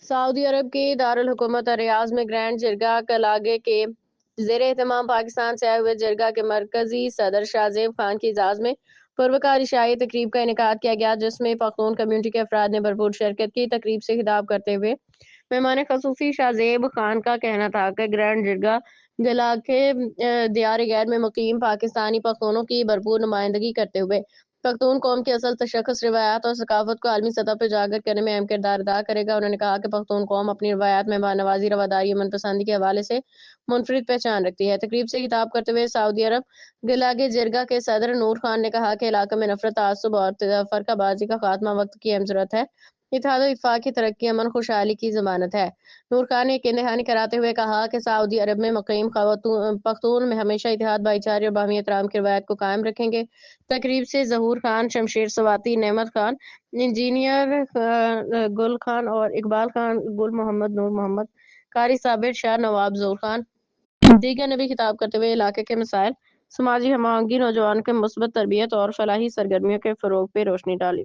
سعودی عرب کی دارالحکومت ریاض میں گرینڈ جرگہ کلاگے کے زیر اہتمام پاکستان سے آئے ہوئے جرگہ کے مرکزی صدر شاہ زیب خان کی اعزاز میں پروقار عشائی تقریب کا انعقاد کیا گیا، جس میں پختون کمیونٹی کے افراد نے بھرپور شرکت کی۔ تقریب سے خطاب کرتے ہوئے مہمان خصوصی شاہ زیب خان کا کہنا تھا کہ گرینڈ جرگہ کلاگے دیار غیر میں مقیم پاکستانی پختونوں کی بھرپور نمائندگی کرتے ہوئے پختون قوم کی اصل تشخص، روایات اور ثقافت کو عالمی سطح پر اجاگر کرنے میں اہم کردار ادا کرے گا۔ انہوں نے کہا کہ پختون قوم اپنی روایات، مہمان نوازی، رواداری، امن پسندی کے حوالے سے منفرد پہچان رکھتی ہے۔ تقریب سے خطاب کرتے ہوئے سعودی عرب کلاگے جرگہ کے صدر نور خان نے کہا کہ علاقے میں نفرت، تعصب اور فرقہ بازی کا خاتمہ وقت کی اہم ضرورت ہے۔ اتحاد و اتفاق کی ترقی امن خوشحالی کی ضمانت ہے۔ نور خان نے یقین دہانی کراتے ہوئے کہا کہ سعودی عرب میں مقیم پختون میں ہمیشہ اتحاد، بھائی چارے اور باہمی احترام کی روایت کو قائم رکھیں گے۔ تقریب سے ظہور خان، شمشیر سواتی، نعمت خان، انجینئر گل خان اور اقبال خان، گل محمد، نور محمد، قاری صابر شاہ، نواب ظہور خان دیگر نے بھی خطاب کرتے ہوئے علاقے کے مسائل، سماجی ہم آہنگی، نوجوانوں کے مثبت تربیت اور فلاحی سرگرمیوں کے فروغ پہ روشنی ڈالی۔